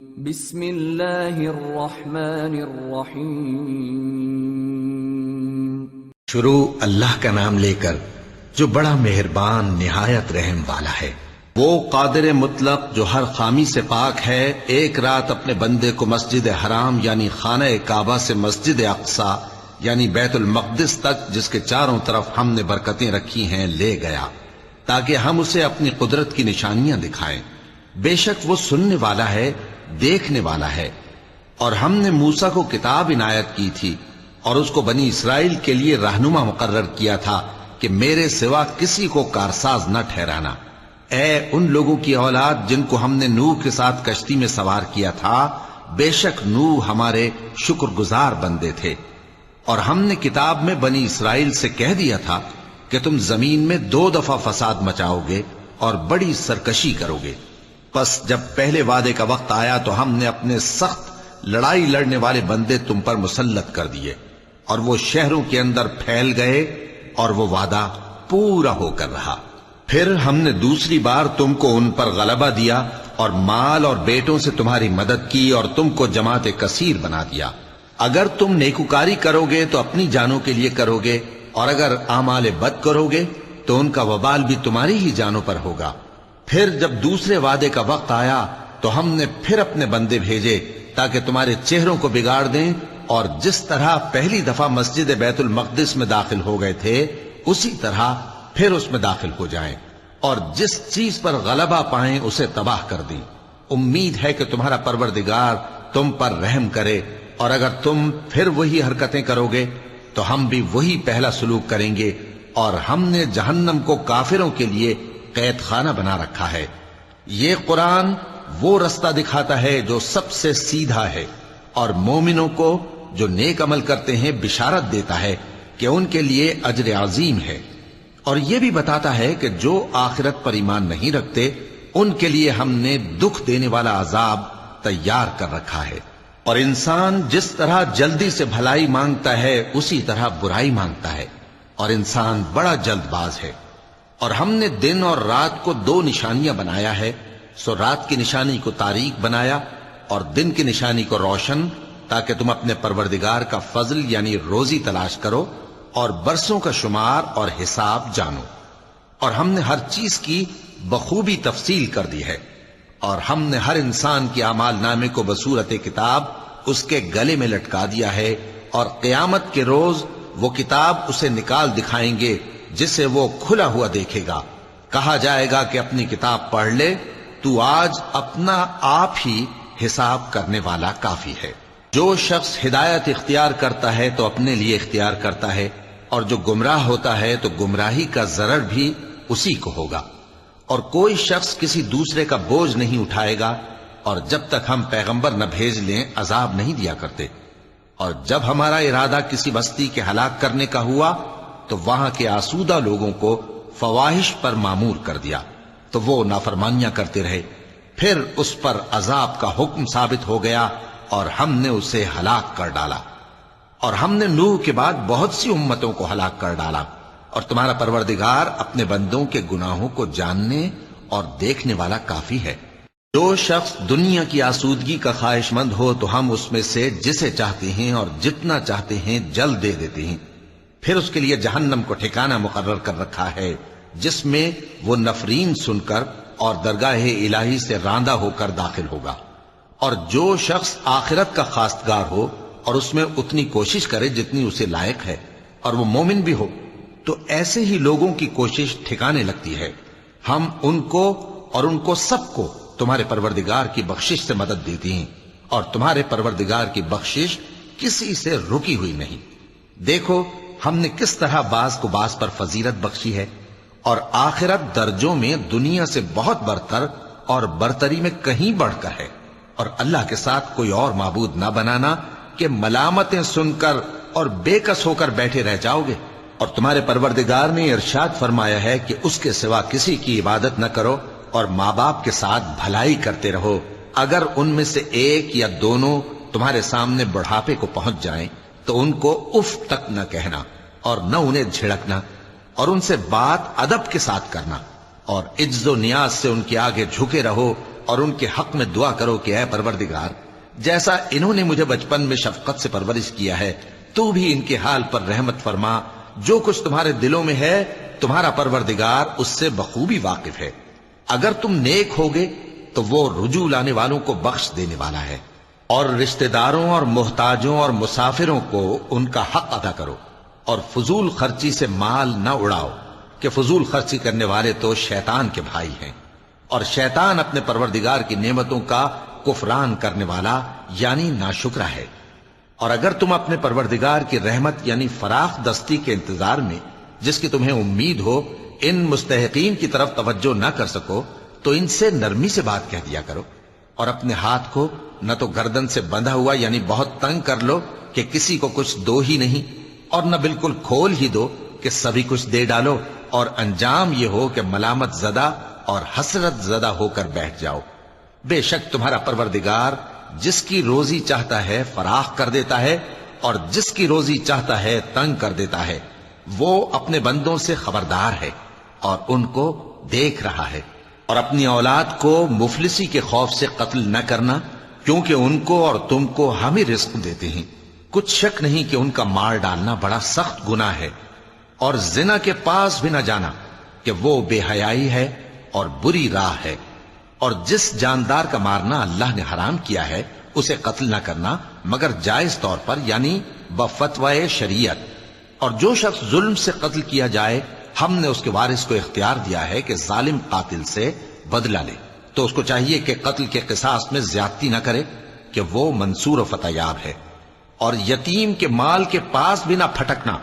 بسم اللہ الرحمن الرحیم۔ شروع اللہ کا نام لے کر جو بڑا مہربان نہایت رحم والا ہے۔ وہ قادر مطلق جو ہر خامی سے پاک ہے، ایک رات اپنے بندے کو مسجد حرام یعنی خانہ کعبہ سے مسجد اقصی یعنی بیت المقدس تک، جس کے چاروں طرف ہم نے برکتیں رکھی ہیں، لے گیا تاکہ ہم اسے اپنی قدرت کی نشانیاں دکھائیں۔ بے شک وہ سننے والا ہے، دیکھنے والا ہے۔ اور ہم نے موسیٰ کو کتاب عنایت کی تھی اور اس کو بنی اسرائیل کے لیے رہنما مقرر کیا تھا کہ میرے سوا کسی کو کارساز نہ ٹھہرانا۔ اے ان لوگوں کی اولاد جن کو ہم نے نوح کے ساتھ کشتی میں سوار کیا تھا، بے شک نوح ہمارے شکر گزار بندے تھے۔ اور ہم نے کتاب میں بنی اسرائیل سے کہہ دیا تھا کہ تم زمین میں 2 دفعہ فساد مچاؤ گے اور بڑی سرکشی کرو گے۔ پس جب پہلے وعدے کا وقت آیا تو ہم نے اپنے سخت لڑائی لڑنے والے بندے تم پر مسلط کر دیے، اور وہ شہروں کے اندر پھیل گئے، اور وہ وعدہ پورا ہو کر رہا۔ پھر ہم نے دوسری بار تم کو ان پر غلبہ دیا اور مال اور بیٹوں سے تمہاری مدد کی اور تم کو جماعت کثیر بنا دیا۔ اگر تم نیکوکاری کرو گے تو اپنی جانوں کے لیے کرو گے، اور اگر اعمال بد کرو گے تو ان کا وبال بھی تمہاری ہی جانوں پر ہوگا۔ پھر جب دوسرے وعدے کا وقت آیا تو ہم نے پھر اپنے بندے بھیجے تاکہ تمہارے چہروں کو بگاڑ دیں، اور جس طرح پہلی دفعہ مسجد بیت المقدس میں داخل ہو گئے تھے اسی طرح پھر اس میں داخل ہو جائیں، اور جس چیز پر غلبہ پائیں اسے تباہ کر دیں۔ امید ہے کہ تمہارا پروردگار تم پر رحم کرے، اور اگر تم پھر وہی حرکتیں کرو گے تو ہم بھی وہی پہلا سلوک کریں گے، اور ہم نے جہنم کو کافروں کے لیے قید خانہ بنا رکھا ہے۔ یہ قرآن وہ رستہ دکھاتا ہے جو سب سے سیدھا ہے، اور مومنوں کو جو نیک عمل کرتے ہیں بشارت دیتا ہے کہ ان کے لیے اجر عظیم ہے، اور یہ بھی بتاتا ہے کہ جو آخرت پر ایمان نہیں رکھتے ان کے لیے ہم نے دکھ دینے والا عذاب تیار کر رکھا ہے۔ اور انسان جس طرح جلدی سے بھلائی مانگتا ہے اسی طرح برائی مانگتا ہے، اور انسان بڑا جلد باز ہے۔ اور ہم نے دن اور رات کو 2 نشانیاں بنایا ہے، سو رات کی نشانی کو تاریک بنایا اور دن کی نشانی کو روشن، تاکہ تم اپنے پروردگار کا فضل یعنی روزی تلاش کرو اور برسوں کا شمار اور حساب جانو۔ اور ہم نے ہر چیز کی بخوبی تفصیل کر دی ہے، اور ہم نے ہر انسان کے اعمال نامے کو بصورت کتاب اس کے گلے میں لٹکا دیا ہے، اور قیامت کے روز وہ کتاب اسے نکال دکھائیں گے جسے وہ کھلا ہوا دیکھے گا۔ کہا جائے گا کہ اپنی کتاب پڑھ لے، تو آج اپنا آپ ہی حساب کرنے والا کافی ہے۔ جو شخص ہدایت اختیار کرتا ہے تو اپنے لیے اختیار کرتا ہے، اور جو گمراہ ہوتا ہے تو گمراہی کا ضرر بھی اسی کو ہوگا۔ اور کوئی شخص کسی دوسرے کا بوجھ نہیں اٹھائے گا، اور جب تک ہم پیغمبر نہ بھیج لیں عذاب نہیں دیا کرتے۔ اور جب ہمارا ارادہ کسی بستی کے ہلاک کرنے کا ہوا تو وہاں کے آسودہ لوگوں کو فواحش پر معمور کر دیا، تو وہ نافرمانیاں کرتے رہے۔ پھر اس پر عذاب کا حکم ثابت ہو گیا اور ہم نے اسے ہلاک کر ڈالا۔ اور ہم نے نوح کے بعد بہت سی امتوں کو ہلاک کر ڈالا، اور تمہارا پروردگار اپنے بندوں کے گناہوں کو جاننے اور دیکھنے والا کافی ہے۔ جو شخص دنیا کی آسودگی کا خواہش مند ہو تو ہم اس میں سے جسے چاہتے ہیں اور جتنا چاہتے ہیں جلد دے دیتے ہیں۔ پھر اس کے لیے جہنم کو ٹھکانہ مقرر کر رکھا ہے، جس میں وہ نفرین سن کر اور درگاہ الہی سے راندہ ہو کر داخل ہوگا۔ اور جو شخص آخرت کا خواستگار ہو اور اس میں اتنی کوشش کرے جتنی اسے لائق ہے، اور وہ مومن بھی ہو، تو ایسے ہی لوگوں کی کوشش ٹھکانے لگتی ہے۔ ہم ان کو اور ان کو سب کو تمہارے پروردگار کی بخشش سے مدد دیتی ہیں، اور تمہارے پروردگار کی بخشش کسی سے رکی ہوئی نہیں۔ دیکھو ہم نے کس طرح بعض کو بعض پر فضیلت بخشی ہے، اور آخرت درجوں میں دنیا سے بہت برتر اور برتری میں کہیں بڑھ کر ہے۔ اور اللہ کے ساتھ کوئی اور معبود نہ بنانا کہ ملامتیں سن کر اور بے کس ہو کر بیٹھے رہ جاؤ گے۔ اور تمہارے پروردگار نے ارشاد فرمایا ہے کہ اس کے سوا کسی کی عبادت نہ کرو، اور ماں باپ کے ساتھ بھلائی کرتے رہو۔ اگر ان میں سے ایک یا دونوں تمہارے سامنے بڑھاپے کو پہنچ جائیں تو ان کو اف تک نہ کہنا، اور نہ انہیں جھڑکنا، اور ان سے بات ادب کے ساتھ کرنا، اور عجز و نیاز سے ان کے آگے جھکے رہو، اور ان کے حق میں دعا کرو کہ اے پروردگار، جیسا انہوں نے مجھے بچپن میں شفقت سے پرورش کیا ہے، تو بھی ان کے حال پر رحمت فرما۔ جو کچھ تمہارے دلوں میں ہے تمہارا پروردگار اس سے بخوبی واقف ہے۔ اگر تم نیک ہوگے تو وہ رجوع لانے والوں کو بخش دینے والا ہے۔ اور رشتہ داروں اور محتاجوں اور مسافروں کو ان کا حق ادا کرو، اور فضول خرچی سے مال نہ اڑاؤ، کہ فضول خرچی کرنے والے تو شیطان کے بھائی ہیں، اور شیطان اپنے پروردگار کی نعمتوں کا کفران کرنے والا یعنی ناشکرا ہے۔ اور اگر تم اپنے پروردگار کی رحمت یعنی فراخ دستی کے انتظار میں، جس کی تمہیں امید ہو، ان مستحقین کی طرف توجہ نہ کر سکو تو ان سے نرمی سے بات کہہ دیا کرو، اور اپنے ہاتھ کو نہ تو گردن سے بندھا ہوا یعنی بہت تنگ کر لو کہ کسی کو کچھ دو ہی نہیں، اور نہ بالکل کھول ہی دو کہ سبھی کچھ دے ڈالو، اور انجام یہ ہو کہ ملامت زدہ اور حسرت زدہ ہو کر بیٹھ جاؤ۔ بے شک تمہارا پروردگار جس کی روزی چاہتا ہے فراخ کر دیتا ہے، اور جس کی روزی چاہتا ہے تنگ کر دیتا ہے۔ وہ اپنے بندوں سے خبردار ہے اور ان کو دیکھ رہا ہے۔ اور اپنی اولاد کو مفلسی کے خوف سے قتل نہ کرنا، کیونکہ ان کو اور تم کو ہم ہی رزق دیتے ہیں۔ کچھ شک نہیں کہ ان کا مار ڈالنا بڑا سخت گناہ ہے۔ اور زنا کے پاس بھی نہ جانا، کہ وہ بے حیائی ہے اور بری راہ ہے۔ اور جس جاندار کا مارنا اللہ نے حرام کیا ہے اسے قتل نہ کرنا مگر جائز طور پر یعنی بفتوائے شریعت۔ اور جو شخص ظلم سے قتل کیا جائے ہم نے اس کے وارث کو اختیار دیا ہے کہ ظالم قاتل سے بدلہ لے، تو اس کو چاہیے کہ قتل کے قصاص میں زیادتی نہ کرے، کہ وہ منصور و فتح یاب ہے۔ اور یتیم کے مال کے پاس بھی نہ پھٹکنا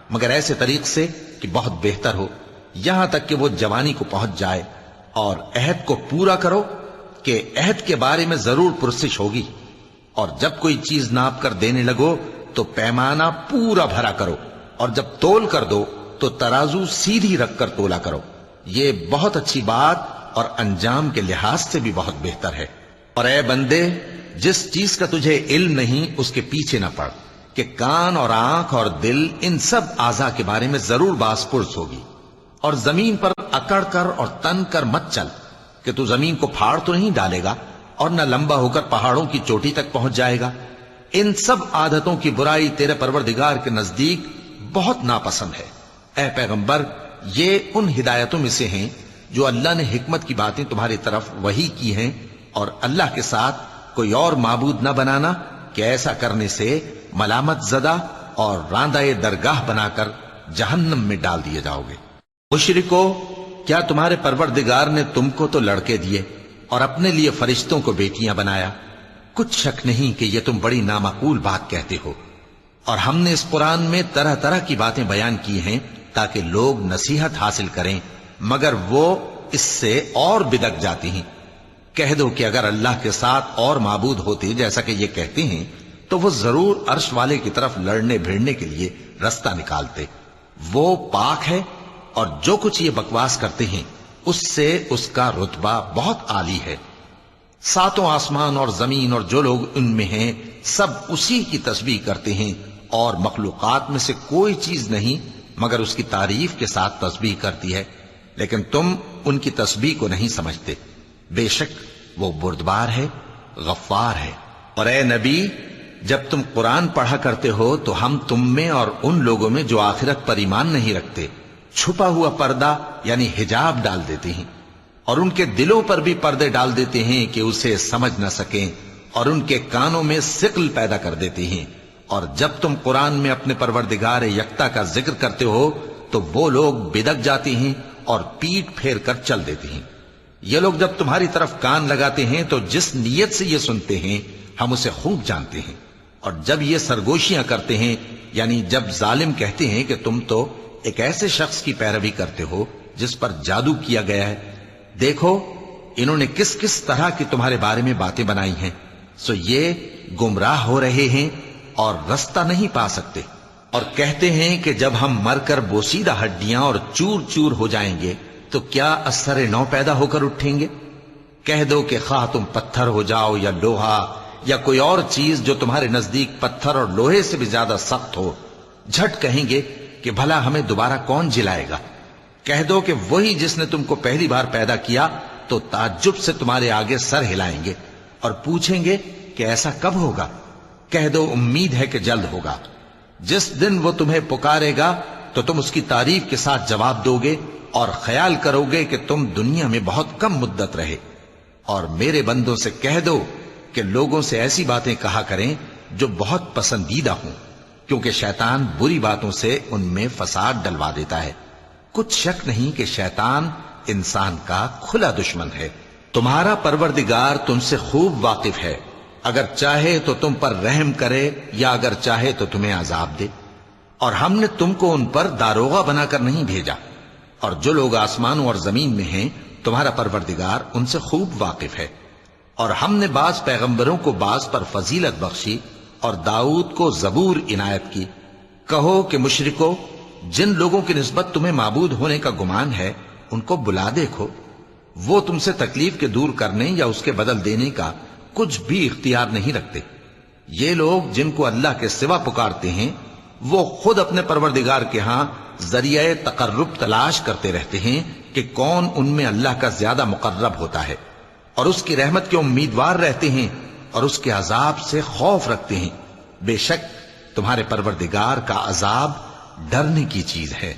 مگر ایسے طریق سے کہ بہت بہتر ہو، یہاں تک کہ وہ جوانی کو پہنچ جائے۔ اور عہد کو پورا کرو کہ عہد کے بارے میں ضرور پرسش ہوگی۔ اور جب کوئی چیز ناپ کر دینے لگو تو پیمانہ پورا بھرا کرو، اور جب تول کر دو تو ترازو سیدھی رکھ کر تولا کرو۔ یہ بہت اچھی بات اور انجام کے لحاظ سے بھی بہت بہتر ہے۔ اور اے بندے، جس چیز کا تجھے علم نہیں اس کے پیچھے نہ پڑ، کہ کان اور آنکھ اور دل ان سب اعضاء کے بارے میں ضرور باز پرس ہوگی۔ اور زمین پر اکڑ کر اور تن کر مت چل، کہ تو زمین کو پھاڑ تو نہیں ڈالے گا اور نہ لمبا ہو کر پہاڑوں کی چوٹی تک پہنچ جائے گا۔ ان سب عادتوں کی برائی تیرے پروردگار کے نزدیک بہت ناپسند ہے۔ اے پیغمبر، یہ ان ہدایتوں میں سے ہیں جو اللہ نے حکمت کی باتیں تمہاری طرف وحی کی ہیں، اور اللہ کے ساتھ کوئی اور معبود نہ بنانا، کہ ایسا کرنے سے ملامت زدہ اور راندہ درگاہ بنا کر جہنم میں ڈال دیے جاؤ گے۔ مشرکو، کیا تمہارے پروردگار نے تم کو تو لڑکے دیے اور اپنے لیے فرشتوں کو بیٹیاں بنایا؟ کچھ شک نہیں کہ یہ تم بڑی نامعقول بات کہتے ہو۔ اور ہم نے اس قرآن میں طرح طرح کی باتیں بیان کی ہیں تاکہ لوگ نصیحت حاصل کریں، مگر وہ اس سے اور بدک جاتی ہیں۔ کہہ دو کہ اگر اللہ کے ساتھ اور معبود ہوتے جیسا کہ یہ کہتے ہیں تو وہ ضرور عرش والے کی طرف لڑنے بھیڑنے کے لیے رستہ نکالتے۔ وہ پاک ہے اور جو کچھ یہ بکواس کرتے ہیں اس سے اس کا رتبہ بہت عالی ہے۔ ساتوں آسمان اور زمین اور جو لوگ ان میں ہیں سب اسی کی تسبیح کرتے ہیں، اور مخلوقات میں سے کوئی چیز نہیں مگر اس کی تعریف کے ساتھ تسبیح کرتی ہے، لیکن تم ان کی تسبیح کو نہیں سمجھتے۔ بے شک وہ بردبار ہے، غفار ہے۔ اور اے نبی، جب تم قرآن پڑھا کرتے ہو تو ہم تم میں اور ان لوگوں میں جو آخرت پر ایمان نہیں رکھتے چھپا ہوا پردہ یعنی حجاب ڈال دیتے ہیں، اور ان کے دلوں پر بھی پردے ڈال دیتے ہیں کہ اسے سمجھ نہ سکیں، اور ان کے کانوں میں ثقل پیدا کر دیتے ہیں۔ اور جب تم قرآن میں اپنے پروردگار یکتا کا ذکر کرتے ہو تو وہ لوگ بدک جاتے ہیں اور پیٹ پھیر کر چل دیتے ہیں۔ یہ لوگ جب تمہاری طرف کان لگاتے ہیں تو جس نیت سے یہ سنتے ہیں ہم اسے خوب جانتے ہیں، اور جب یہ سرگوشیاں کرتے ہیں یعنی جب ظالم کہتے ہیں کہ تم تو ایک ایسے شخص کی پیروی کرتے ہو جس پر جادو کیا گیا ہے، دیکھو انہوں نے کس کس طرح کی تمہارے بارے میں باتیں بنائی ہیں، سو یہ گمراہ ہو رہے ہیں اور رستہ نہیں پا سکتے۔ اور کہتے ہیں کہ جب ہم مر کر بوسیدہ ہڈیاں اور چور چور ہو جائیں گے تو کیا اثر نو پیدا ہو کر اٹھیں گے؟ کہہ دو کہ خواہ تم پتھر ہو جاؤ یا لوہا یا کوئی اور چیز جو تمہارے نزدیک پتھر اور لوہے سے بھی زیادہ سخت ہو، جھٹ کہیں گے کہ بھلا ہمیں دوبارہ کون جلائے گا؟ کہہ دو کہ وہی جس نے تم کو پہلی بار پیدا کیا تو تعجب سے تمہارے آگے سر ہلائیں گے اور پوچھیں گے کہ ایسا کب ہوگا؟ کہہ دو امید ہے کہ جلد ہوگا۔ جس دن وہ تمہیں پکارے گا تو تم اس کی تعریف کے ساتھ جواب دو گے اور خیال کرو گے کہ تم دنیا میں بہت کم مدت رہے۔ اور میرے بندوں سے کہہ دو کہ لوگوں سے ایسی باتیں کہا کریں جو بہت پسندیدہ ہوں، کیونکہ شیطان بری باتوں سے ان میں فساد ڈلوا دیتا ہے۔ کچھ شک نہیں کہ شیطان انسان کا کھلا دشمن ہے۔ تمہارا پروردگار تم سے خوب واقف ہے، اگر چاہے تو تم پر رحم کرے یا اگر چاہے تو تمہیں عذاب دے۔ اور ہم نے تم کو ان پر داروغہ بنا کر نہیں بھیجا، اور جو لوگ آسمانوں اور زمین میں ہیں تمہارا پروردگار ان سے خوب واقف ہے۔ اور ہم نے بعض پیغمبروں کو بعض پر فضیلت بخشی اور داؤد کو زبور عنایت کی۔ کہو کہ مشرکو، جن لوگوں کی نسبت تمہیں معبود ہونے کا گمان ہے ان کو بلا دیکھو، وہ تم سے تکلیف کے دور کرنے یا اس کے بدل دینے کا کچھ بھی اختیار نہیں رکھتے۔ یہ لوگ جن کو اللہ کے سوا پکارتے ہیں وہ خود اپنے پروردگار کے ہاں ذریعہ تقرب تلاش کرتے رہتے ہیں کہ کون ان میں اللہ کا زیادہ مقرب ہوتا ہے، اور اس کی رحمت کے امیدوار رہتے ہیں اور اس کے عذاب سے خوف رکھتے ہیں۔ بے شک تمہارے پروردگار کا عذاب ڈرنے کی چیز ہے۔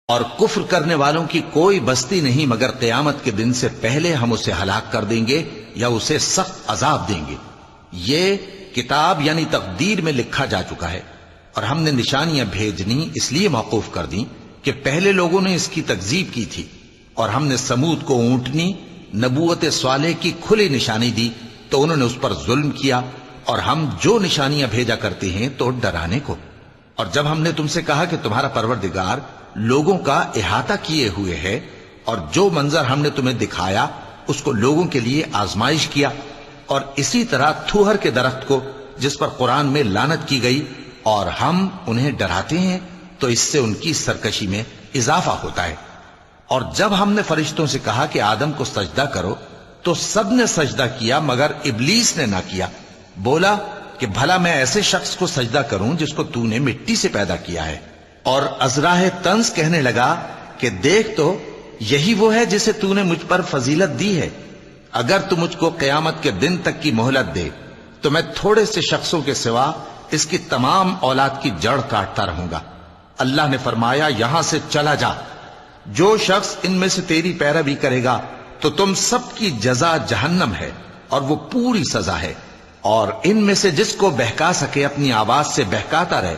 اور کفر کرنے والوں کی کوئی بستی نہیں مگر قیامت کے دن سے پہلے ہم اسے ہلاک کر دیں گے یا اسے سخت عذاب دیں گے۔ یہ کتاب یعنی تقدیر میں لکھا جا چکا ہے، اور ہم نے نشانیاں بھیجنی اس لیے موقوف کر دیں کہ پہلے لوگوں نے اس کی تکذیب کی تھی، اور ہم نے سمود کو اونٹنی نبوت صالح کی کھلی نشانی دی تو انہوں نے اس پر ظلم کیا، اور ہم جو نشانیاں بھیجا کرتے ہیں تو ڈرانے کو۔ اور جب ہم نے تم سے کہا کہ تمہارا پروردگار لوگوں کا احاطہ کیے ہوئے ہے، اور جو منظر ہم نے تمہیں دکھایا اس کو لوگوں کے لیے آزمائش کیا، اور اسی طرح تھوہر کے درخت کو جس پر قرآن میں لعنت کی گئی، اور ہم انہیں ڈراتے ہیں تو اس سے ان کی سرکشی میں اضافہ ہوتا ہے۔ اور جب ہم نے فرشتوں سے کہا کہ آدم کو سجدہ کرو تو سب نے سجدہ کیا مگر ابلیس نے نہ کیا، بولا کہ بھلا میں ایسے شخص کو سجدہ کروں جس کو تو نے مٹی سے پیدا کیا ہے۔ اور ازراہ طنز کہنے لگا کہ دیکھ تو یہی وہ ہے جسے تو نے مجھ پر فضیلت دی ہے، اگر تو مجھ کو قیامت کے دن تک کی مہلت دے تو میں تھوڑے سے شخصوں کے سوا اس کی تمام اولاد کی جڑ کاٹتا رہوں گا۔ اللہ نے فرمایا یہاں سے چلا جا، جو شخص ان میں سے تیری پیروی کرے گا تو تم سب کی جزا جہنم ہے اور وہ پوری سزا ہے، اور ان میں سے جس کو بہکا سکے اپنی آواز سے بہکاتا رہے،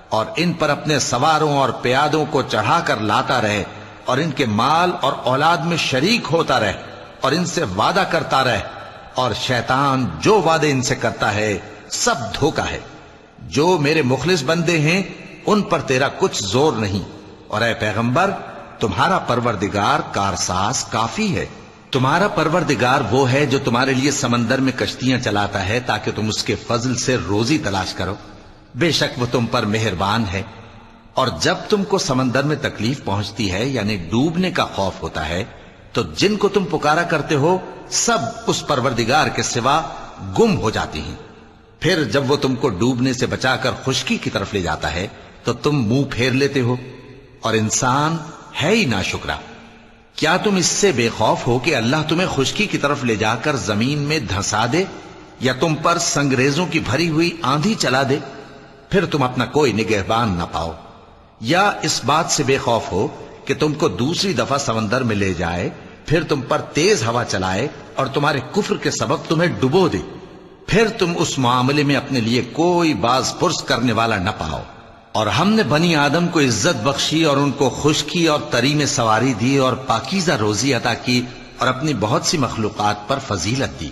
اور ان پر اپنے سواروں اور پیادوں کو چڑھا کر لاتا رہے، اور ان کے مال اور اولاد میں شریک ہوتا رہے، اور ان سے وعدہ کرتا رہے، اور شیطان جو وعدے ان سے کرتا ہے سب دھوکہ ہے۔ جو میرے مخلص بندے ہیں ان پر تیرا کچھ زور نہیں، اور اے پیغمبر تمہارا پروردگار کارساز کافی ہے۔ تمہارا پروردگار وہ ہے جو تمہارے لیے سمندر میں کشتیاں چلاتا ہے تاکہ تم اس کے فضل سے روزی تلاش کرو، بے شک وہ تم پر مہربان ہے۔ اور جب تم کو سمندر میں تکلیف پہنچتی ہے یعنی ڈوبنے کا خوف ہوتا ہے تو جن کو تم پکارا کرتے ہو سب اس پروردگار کے سوا گم ہو جاتے ہیں۔ پھر جب وہ تم کو ڈوبنے سے بچا کر خشکی کی طرف لے جاتا ہے تو تم منہ پھیر لیتے ہو، اور انسان ہے ہی ناشکرا۔ کیا تم اس سے بے خوف ہو کہ اللہ تمہیں خشکی کی طرف لے جا کر زمین میں دھنسا دے یا تم پر سنگریزوں کی بھری ہوئی آندھی چلا دے، پھر تم اپنا کوئی نگہبان نہ پاؤ؟ یا اس بات سے بے خوف ہو کہ تم کو دوسری دفعہ سمندر میں لے جائے، پھر تم پر تیز ہوا چلائے اور تمہارے کفر کے سبب تمہیں ڈبو دے، پھر تم اس معاملے میں اپنے لیے کوئی باز پرس کرنے والا نہ پاؤ؟ اور ہم نے بنی آدم کو عزت بخشی اور ان کو خشکی اور تری میں سواری دی اور پاکیزہ روزی عطا کی اور اپنی بہت سی مخلوقات پر فضیلت دی۔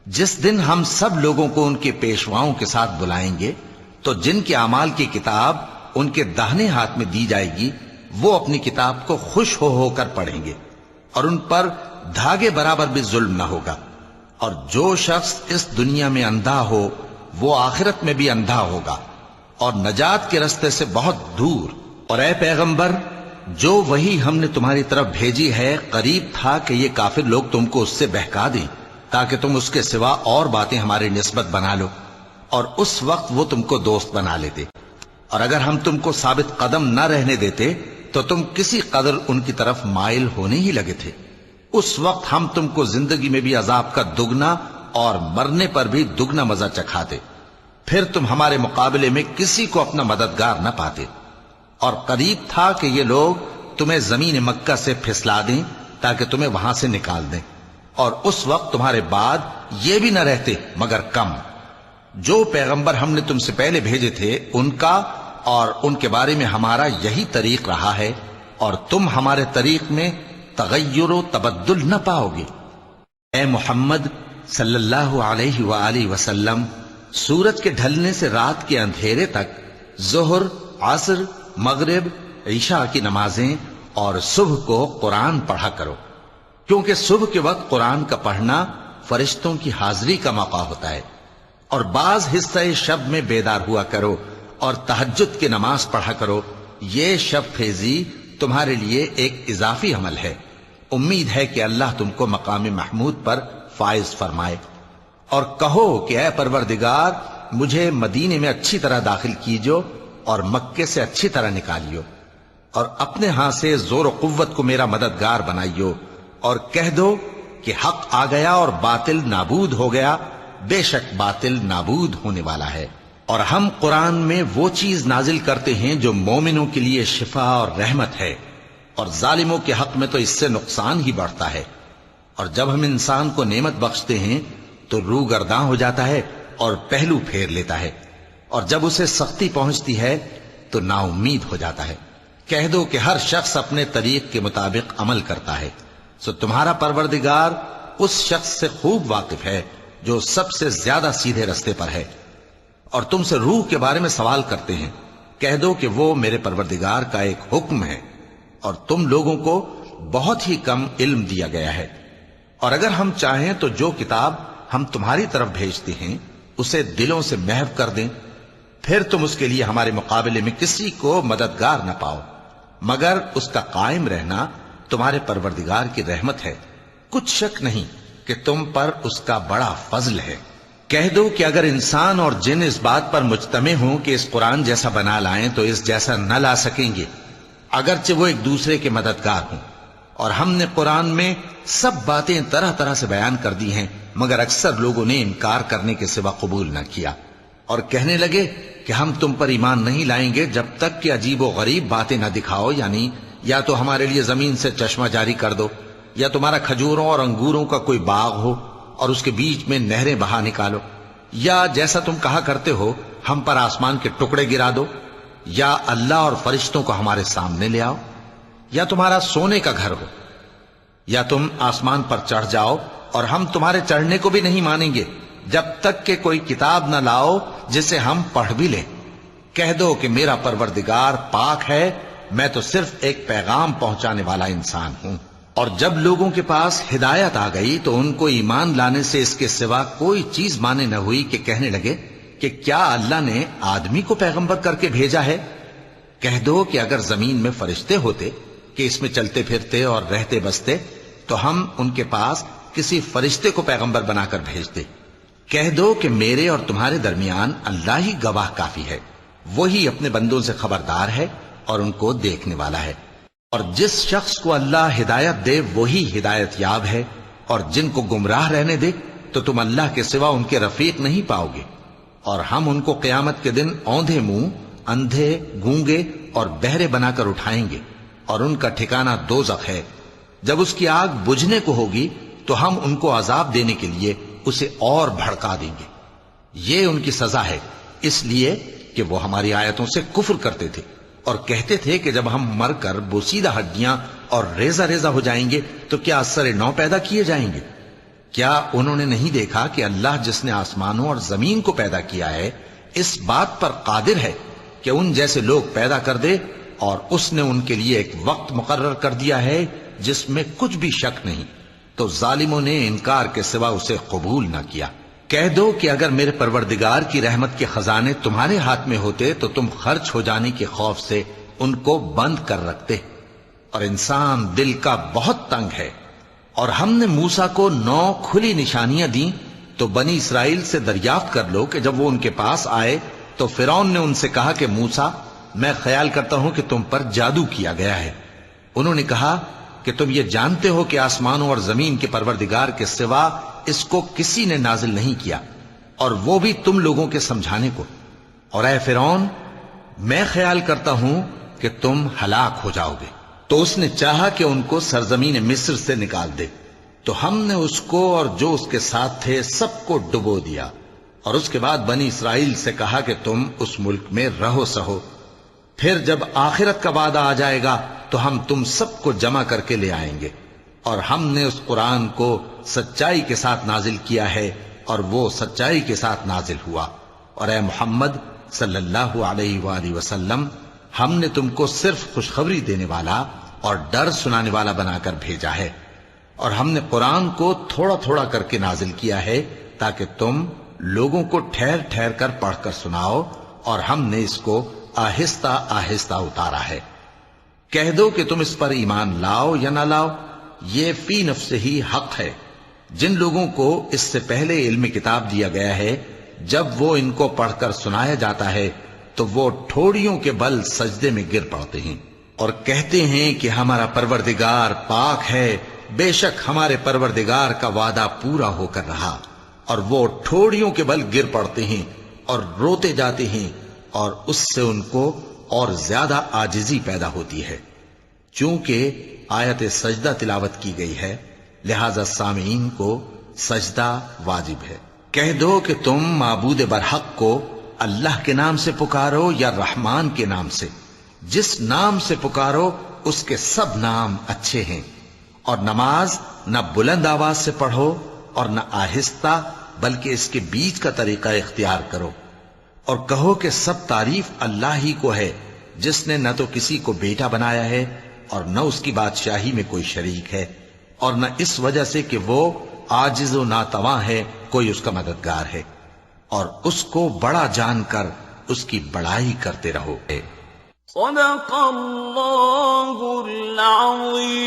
جس دن ہم سب لوگوں کو ان کے پیشواؤں کے ساتھ بلائیں گے تو جن کے اعمال کی کتاب ان کے داہنے ہاتھ میں دی جائے گی وہ اپنی کتاب کو خوش ہو کر پڑھیں گے، اور ان پر دھاگے برابر بھی ظلم نہ ہوگا۔ اور جو شخص اس دنیا میں اندھا ہو وہ آخرت میں بھی اندھا ہوگا اور نجات کے رستے سے بہت دور۔ اور اے پیغمبر جو وہی ہم نے تمہاری طرف بھیجی ہے قریب تھا کہ یہ کافر لوگ تم کو اس سے بہکا دیں تاکہ تم اس کے سوا اور باتیں ہماری نسبت بنا لو، اور اس وقت وہ تم کو دوست بنا لیتے، اور اگر ہم تم کو ثابت قدم نہ رہنے دیتے تو تم کسی قدر ان کی طرف مائل ہونے ہی لگے تھے۔ اس وقت ہم تم کو زندگی میں بھی عذاب کا دگنا اور مرنے پر بھی دگنا مزہ چکھاتے، پھر تم ہمارے مقابلے میں کسی کو اپنا مددگار نہ پاتے، اور قریب تھا کہ یہ لوگ تمہیں زمین مکہ سے پھسلا دیں تاکہ تمہیں وہاں سے نکال دیں، اور اس وقت تمہارے بعد یہ بھی نہ رہتے مگر کم۔ جو پیغمبر ہم نے تم سے پہلے بھیجے تھے ان کا اور ان کے بارے میں ہمارا یہی طریق رہا ہے، اور تم ہمارے طریق میں تغیر و تبدل نہ پاؤ گے۔ اے محمد صلی اللہ علیہ وآلہ وسلم، سورج کے ڈھلنے سے رات کے اندھیرے تک ظہر، عصر، مغرب، عشاء کی نمازیں اور صبح کو قرآن پڑھا کرو، کیونکہ صبح کے وقت قرآن کا پڑھنا فرشتوں کی حاضری کا موقع ہوتا ہے، اور بعض حصہ شب میں بیدار ہوا کرو اور تہجد کی نماز پڑھا کرو، یہ شب خیزی تمہارے لیے ایک اضافی عمل ہے۔ امید ہے کہ اللہ تم کو مقام محمود پر فائز فرمائے۔ اور کہو کہ اے پروردگار، مجھے مدینے میں اچھی طرح داخل کیجو اور مکے سے اچھی طرح نکالیو، اور اپنے ہاں سے زور و قوت کو میرا مددگار بنائیو، اور کہہ دو کہ حق آ گیا اور باطل نابود ہو گیا، بے شک باطل نابود ہونے والا ہے۔ اور ہم قرآن میں وہ چیز نازل کرتے ہیں جو مومنوں کے لیے شفا اور رحمت ہے، اور ظالموں کے حق میں تو اس سے نقصان ہی بڑھتا ہے۔ اور جب ہم انسان کو نعمت بخشتے ہیں تو روح گرداں ہو جاتا ہے اور پہلو پھیر لیتا ہے، اور جب اسے سختی پہنچتی ہے تو نا امید ہو جاتا ہے۔ کہہ دو کہ ہر شخص اپنے طریق کے مطابق عمل کرتا ہے، سو تمہارا پروردگار اس شخص سے خوب واقف ہے جو سب سے زیادہ سیدھے رستے پر ہے۔ اور تم سے روح کے بارے میں سوال کرتے ہیں، کہہ دو کہ وہ میرے پروردگار کا ایک حکم ہے، اور تم لوگوں کو بہت ہی کم علم دیا گیا ہے۔ اور اگر ہم چاہیں تو جو کتاب ہم تمہاری طرف بھیجتے ہیں اسے دلوں سے محو کر دیں، پھر تم اس کے لیے ہمارے مقابلے میں کسی کو مددگار نہ پاؤ، مگر اس کا قائم رہنا تمہارے پروردگار کی رحمت ہے، کچھ شک نہیں کہ تم پر اس کا بڑا فضل ہے۔ کہہ دو کہ اگر انسان اور جن اس بات پر مجتمع ہوں کہ اس قرآن جیسا بنا لائیں تو اس جیسا نہ لا سکیں گے، اگرچہ وہ ایک دوسرے کے مددگار ہوں۔ اور ہم نے قرآن میں سب باتیں طرح طرح سے بیان کر دی ہیں، مگر اکثر لوگوں نے انکار کرنے کے سوا قبول نہ کیا، اور کہنے لگے کہ ہم تم پر ایمان نہیں لائیں گے جب تک کہ عجیب و غریب باتیں نہ دکھاؤ، یعنی یا تو ہمارے لیے زمین سے چشمہ جاری کر دو، یا تمہارا کھجوروں اور انگوروں کا کوئی باغ ہو اور اس کے بیچ میں نہریں بہا نکالو، یا جیسا تم کہا کرتے ہو ہم پر آسمان کے ٹکڑے گرا دو، یا اللہ اور فرشتوں کو ہمارے سامنے لے آؤ، یا تمہارا سونے کا گھر ہو، یا تم آسمان پر چڑھ جاؤ، اور ہم تمہارے چڑھنے کو بھی نہیں مانیں گے جب تک کہ کوئی کتاب نہ لاؤ جسے ہم پڑھ بھی لیں۔ کہہ دو کہ میرا پروردگار پاک ہے، میں تو صرف ایک پیغام پہنچانے والا انسان ہوں۔ اور جب لوگوں کے پاس ہدایت آ گئی تو ان کو ایمان لانے سے اس کے سوا کوئی چیز مانے نہ ہوئی کہ کہنے لگے کہ کیا اللہ نے آدمی کو پیغمبر کر کے بھیجا ہے؟ کہہ دو کہ اگر زمین میں فرشتے ہوتے کہ اس میں چلتے پھرتے اور رہتے بستے تو ہم ان کے پاس کسی فرشتے کو پیغمبر بنا کر بھیجتے۔ کہہ دو کہ میرے اور تمہارے درمیان اللہ ہی گواہ کافی ہے، وہی اپنے بندوں سے خبردار ہے اور ان کو دیکھنے والا ہے۔ اور جس شخص کو اللہ ہدایت دے وہی ہدایت یاب ہے، اور جن کو گمراہ رہنے دے تو تم اللہ کے سوا ان کے رفیق نہیں پاؤ گے۔ اور ہم ان کو قیامت کے دن اوندھے منہ، اندھے، گونگے اور بہرے بنا کر اٹھائیں گے، اور ان کا ٹھکانہ دوزخ ہے۔ جب اس کی آگ بجھنے کو ہوگی تو ہم ان کو عذاب دینے کے لیے اسے اور بھڑکا دیں گے۔ یہ ان کی سزا ہے، اس لیے کہ وہ ہماری آیتوں سے کفر کرتے تھے اور کہتے تھے کہ جب ہم مر کر بوسیدہ ہڈیاں اور ریزہ ریزہ ہو جائیں گے تو کیا اثر نو پیدا کیے جائیں گے؟ کیا انہوں نے نہیں دیکھا کہ اللہ جس نے آسمانوں اور زمین کو پیدا کیا ہے اس بات پر قادر ہے کہ ان جیسے لوگ پیدا کر دے، اور اس نے ان کے لیے ایک وقت مقرر کر دیا ہے جس میں کچھ بھی شک نہیں، تو ظالموں نے انکار کے سوا اسے قبول نہ کیا۔ کہہ دو کہ اگر میرے پروردگار کی رحمت کے خزانے تمہارے ہاتھ میں ہوتے تو تم خرچ ہو جانے کے خوف سے ان کو بند کر رکھتے، اور انسان دل کا بہت تنگ ہے۔ اور ہم نے موسیٰ کو 9 کھلی نشانیاں دیں تو بنی اسرائیل سے دریافت کر لو کہ جب وہ ان کے پاس آئے تو فرعون نے ان سے کہا کہ موسیٰ، میں خیال کرتا ہوں کہ تم پر جادو کیا گیا ہے۔ انہوں نے کہا کہ تم یہ جانتے ہو کہ آسمانوں اور زمین کے پروردگار کے سوا اس کو کسی نے نازل نہیں کیا، اور وہ بھی تم لوگوں کے سمجھانے کو۔ اور اے فرعون، میں خیال کرتا ہوں کہ تم ہلاک ہو جاؤ گے۔ تو اس نے چاہا کہ ان کو سرزمین مصر سے نکال دے، تو ہم نے اس کو اور جو اس کے ساتھ تھے سب کو ڈبو دیا، اور اس کے بعد بنی اسرائیل سے کہا کہ تم اس ملک میں رہو سہو، پھر جب آخرت کا وعدہ آ جائے گا تو ہم تم سب کو جمع کر کے لے آئیں گے۔ اور ہم نے اس قرآن کو سچائی کے ساتھ نازل کیا ہے، اور وہ سچائی کے ساتھ نازل ہوا۔ اور اے محمد صلی اللہ علیہ وآلہ وسلم، ہم نے تم کو صرف خوشخبری دینے والا اور ڈر سنانے والا بنا کر بھیجا ہے، اور ہم نے قرآن کو تھوڑا تھوڑا کر کے نازل کیا ہے تاکہ تم لوگوں کو ٹھہر ٹھہر کر پڑھ کر سناؤ، اور ہم نے اس کو آہستہ آہستہ اتارا ہے۔ کہہ دو کہ تم اس پر ایمان لاؤ یا نہ لاؤ، یہ فی نفس ہی حق ہے۔ جن لوگوں کو اس سے پہلے علم کتاب دیا گیا ہے، جب وہ ان کو پڑھ کر سنایا جاتا ہے تو وہ ٹھوڑیوں کے بل سجدے میں گر پڑتے ہیں اور کہتے ہیں کہ ہمارا پروردگار پاک ہے، بے شک ہمارے پروردگار کا وعدہ پورا ہو کر رہا۔ اور وہ ٹھوڑیوں کے بل گر پڑتے ہیں اور روتے جاتے ہیں، اور اس سے ان کو اور زیادہ عاجزی پیدا ہوتی ہے۔ چونکہ آیت سجدہ تلاوت کی گئی ہے، لہذا سامعین کو سجدہ واجب ہے۔ کہہ دو کہ تم معبود برحق کو اللہ کے نام سے پکارو یا رحمان کے نام سے، جس نام سے پکارو اس کے سب نام اچھے ہیں، اور نماز نہ بلند آواز سے پڑھو اور نہ آہستہ، بلکہ اس کے بیچ کا طریقہ اختیار کرو، اور کہو کہ سب تعریف اللہ ہی کو ہے، جس نے نہ تو کسی کو بیٹا بنایا ہے اور نہ اس کی بادشاہی میں کوئی شریک ہے، اور نہ اس وجہ سے کہ وہ عاجز و ناتواں ہے کوئی اس کا مددگار ہے، اور اس کو بڑا جان کر اس کی بڑائی کرتے رہو۔ صدق اللہ العظیم۔